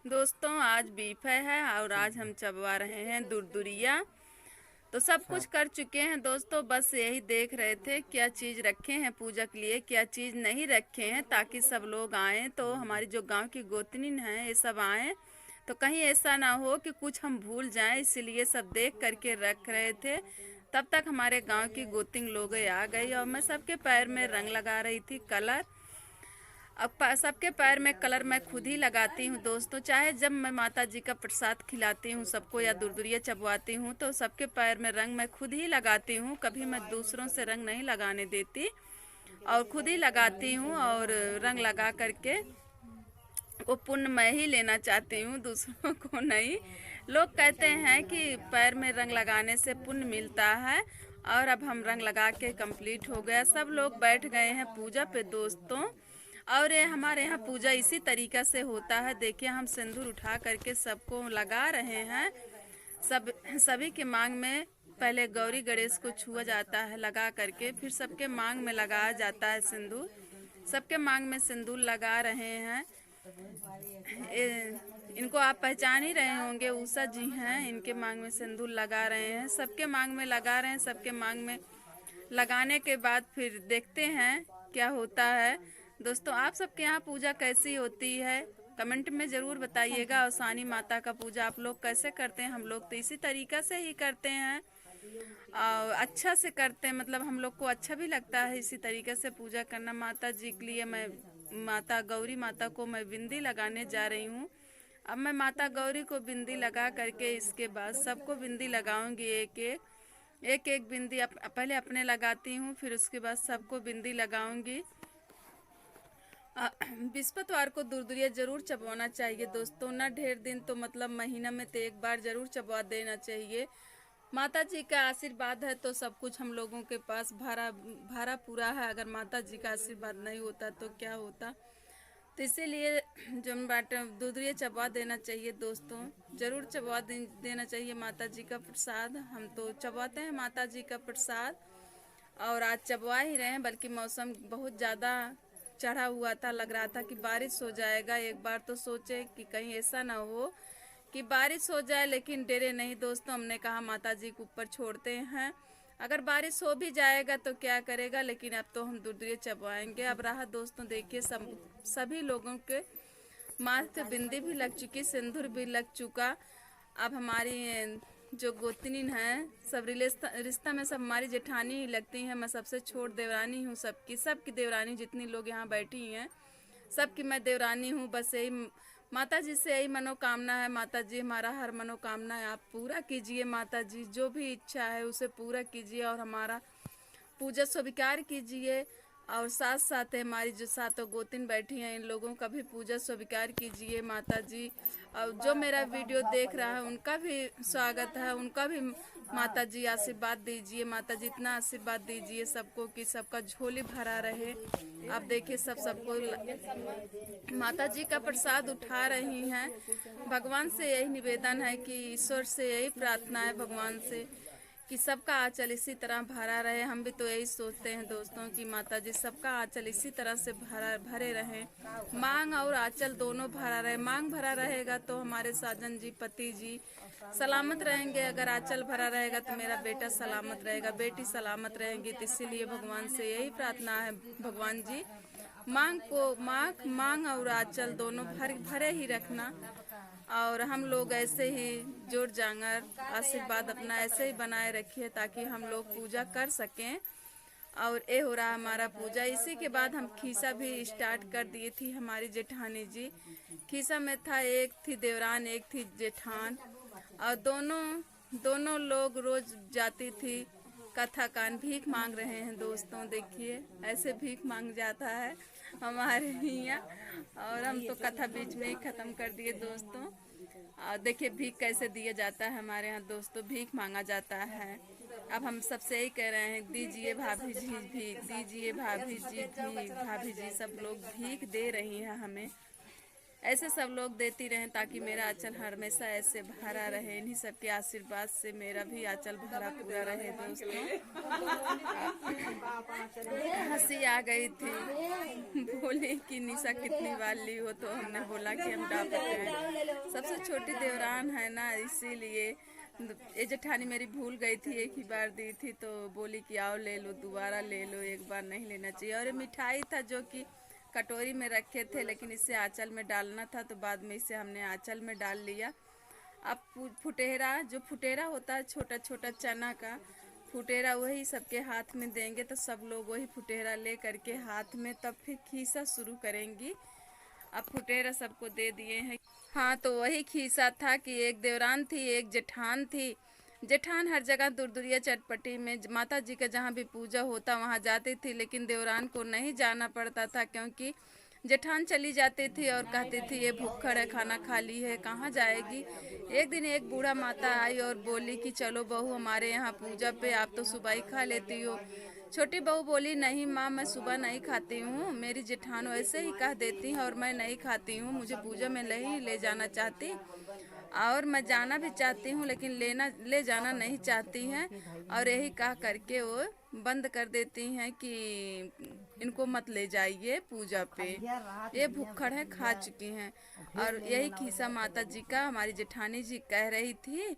दोस्तों आज बीफे है और आज हम चबवा रहे हैं दुरदुरिया। तो सब कुछ कर चुके हैं दोस्तों, बस यही देख रहे थे क्या चीज़ रखे हैं पूजा के लिए, क्या चीज़ नहीं रखे हैं, ताकि सब लोग आएँ तो हमारी जो गांव की गोतनी हैं ये सब आएँ तो कहीं ऐसा ना हो कि कुछ हम भूल जाएं, इसीलिए सब देख करके रख रहे थे। तब तक हमारे गांव की गोतिन लोग आ गई और मैं सबके पैर में रंग लगा रही थी, कलर। अब सबके पैर में कलर मैं खुद ही लगाती हूँ दोस्तों, चाहे जब मैं माता जी का प्रसाद खिलाती हूँ सबको या दुरदुरिया चबवाती हूँ तो सबके पैर में रंग मैं खुद ही लगाती हूँ। कभी मैं दूसरों से रंग नहीं लगाने देती और खुद ही लगाती हूँ। और रंग लगा करके वो पुण्य मैं ही लेना चाहती हूँ, दूसरों को नहीं। लोग कहते हैं कि पैर में रंग लगाने से पुण्य मिलता है। और अब हम रंग लगा के कंप्लीट हो गया, सब लोग बैठ गए हैं पूजा पे दोस्तों। और ये हमारे यहाँ पूजा इसी तरीक़ा से होता है। देखिए हम सिंदूर उठा करके सबको लगा रहे हैं। सभी के मांग में पहले गौरी गणेश को छुआ जाता है लगा करके, फिर सबके मांग में लगाया जाता है सिंदूर। सबके मांग में सिंदूर लगा रहे हैं। इनको आप पहचान ही रहे होंगे, उषा जी हैं, इनके मांग में सिंदूर लगा रहे हैं, सबके मांग में लगा रहे हैं। सबके मांग में लगाने के बाद फिर देखते हैं क्या होता है। दोस्तों आप सबके यहाँ पूजा कैसी होती है कमेंट में ज़रूर बताइएगा। और सानी माता का पूजा आप लोग कैसे करते हैं? हम लोग तो इसी तरीक़ा से ही करते हैं और अच्छा से करते हैं, मतलब हम लोग को अच्छा भी लगता है इसी तरीके से पूजा करना माता जी के लिए। मैं माता गौरी माता को मैं बिंदी लगाने जा रही हूँ। अब मैं माता गौरी को बिंदी लगा करके इसके बाद सबको बिंदी लगाऊंगी। एक एक बिंदी पहले अपने लगाती हूँ, फिर उसके बाद सबको बिंदी लगाऊंगी। बृहस्पतिवार को दुरदुरिया जरूर चबवाना चाहिए दोस्तों, ना ढेर दिन तो मतलब महीना में तो एक बार जरूर चबवा देना चाहिए। माता जी का आशीर्वाद है तो सब कुछ हम लोगों के पास भरा भरा पूरा है। अगर माता जी का आशीर्वाद नहीं होता तो क्या होता। तो इसीलिए जो बाटे दुरदुरिया चबवा देना चाहिए दोस्तों, ज़रूर चबवा देना चाहिए माता जी का प्रसाद। हम तो चबवाते हैं माता जी का प्रसाद और आज चबवा ही रहे हैं। बल्कि मौसम बहुत ज़्यादा चढ़ा हुआ था, लग रहा था कि बारिश हो जाएगा। एक बार तो सोचे कि कहीं ऐसा ना हो कि बारिश हो जाए, लेकिन डरे नहीं दोस्तों। हमने कहा माता जी के ऊपर छोड़ते हैं, अगर बारिश हो भी जाएगा तो क्या करेगा, लेकिन अब तो हम दुरदुरिया चबवाएंगे। अब रहा दोस्तों देखिए सभी लोगों के माथे बिंदी भी लग चुकी, सिंदूर भी लग चुका। अब हमारी जो गोतनी हैं सब रिश्ता में सब हमारी जेठानी ही लगती हैं। मैं सबसे छोट देवरानी हूँ सबकी देवरानी, जितनी लोग यहाँ बैठी हैं सबकी मैं देवरानी हूँ। बस यही माता जी से यही मनोकामना है, माता जी हमारा हर मनोकामना है आप पूरा कीजिए। माता जी जो भी इच्छा है उसे पूरा कीजिए और हमारा पूजा स्वीकार कीजिए। और साथ साथ हमारी जो सातों गोतिन बैठी हैं इन लोगों का भी पूजा स्वीकार कीजिए माता जी। और जो मेरा वीडियो देख रहा है उनका भी स्वागत है, उनका भी माता जी आशीर्वाद दीजिए। माता जी इतना आशीर्वाद दीजिए सबको कि सबका झोली भरा रहे। आप देखिए सबको माता जी का प्रसाद उठा रही हैं। भगवान से यही निवेदन है कि ईश्वर से यही प्रार्थना है भगवान से कि सबका आंचल इसी तरह भरा रहे। हम भी तो यही सोचते हैं दोस्तों कि माता जी सबका आंचल इसी तरह से भरे रहे, मांग और आंचल दोनों भरा रहे। मांग भरा रहेगा तो हमारे साजन जी पति जी सलामत रहेंगे, अगर आंचल भरा रहेगा तो मेरा बेटा सलामत रहेगा, बेटी सलामत रहेंगी। तो इसीलिए भगवान से यही प्रार्थना है, भगवान जी मांग और आंचल दोनों भरे ही रखना। और हम लोग ऐसे ही जोड़ जांगर आशीर्वाद अपना ऐसे ही बनाए रखिए ताकि हम लोग पूजा कर सकें। और ये हो रहा हमारा पूजा। इसी के बाद हम खीसा भी स्टार्ट कर दिए थी हमारी जेठानी जी। खीसा में था एक थी देवरान एक थी जेठान, और दोनों लोग रोज जाती थी कथा कान। भीख मांग रहे हैं दोस्तों, देखिए ऐसे भीख मांग जाता है हमारे यहाँ। और हम तो कथा बीच में ही ख़त्म कर दिए दोस्तों। और देखिए भीख कैसे दिया जाता है हमारे यहाँ दोस्तों, भीख मांगा जाता है। अब हम सबसे यही कह रहे हैं दीजिए भाभी जी भीख, दीजिए भाभी जी भीख। भाभी जी सब लोग भीख दे रही हैं हमें। ऐसे सब लोग देती रहें ताकि मेरा आंचल हमेशा ऐसे भरा रहे। इन्हीं सबके आशीर्वाद से मेरा भी आंचल भरा पूरा रहे दोस्तों। हंसी आ गई थी, बोली कि निशा कितनी बार ली हो, तो हमने बोला कि हम डापते हैं, सबसे छोटी देवरान है ना, इसीलिए। ये जेठानी मेरी भूल गई थी, एक ही बार दी थी तो बोली कि आओ ले लो, दोबारा ले लो, एक बार नहीं लेना चाहिए। और ये मिठाई था जो कि कटोरी में रखे थे, लेकिन इसे आंचल में डालना था तो बाद में इसे हमने आंचल में डाल लिया। अब फुटेरा, जो फुटेरा होता है छोटा छोटा चना का फुटेरा, वही सबके हाथ में देंगे तो सब लोग वही फुटेरा ले करके हाथ में तब फिर खीसा शुरू करेंगी। अब फुटेरा सबको दे दिए हैं। हाँ, तो वही खीसा था कि एक देवरान थी, एक जेठान थी। जेठान हर जगह दुरदुरिया चटपटी में माता जी का जहाँ भी पूजा होता वहाँ जाती थी, लेकिन देवरान को नहीं जाना पड़ता था क्योंकि जेठान चली जाती थी और कहती थी ये भूखड़ है, खाना खा ली है, कहाँ जाएगी। एक दिन एक बूढ़ा माता आई और बोली कि चलो बहू हमारे यहाँ पूजा पे, आप तो सुबह ही खा लेती हो। छोटी बहू बोली नहीं माँ, मैं सुबह नहीं खाती हूँ, मेरी जेठान वैसे ही कह देती है और मैं नहीं खाती हूँ, मुझे पूजा में नहीं ले जाना चाहती और मैं जाना भी चाहती हूँ लेकिन ले जाना नहीं चाहती हैं। और यही कह करके वो बंद कर देती हैं कि इनको मत ले जाइए पूजा पे, ये भुक्खड़ है, खा चुकी हैं। और यही खीसा माता जी का हमारी जेठानी जी कह रही थी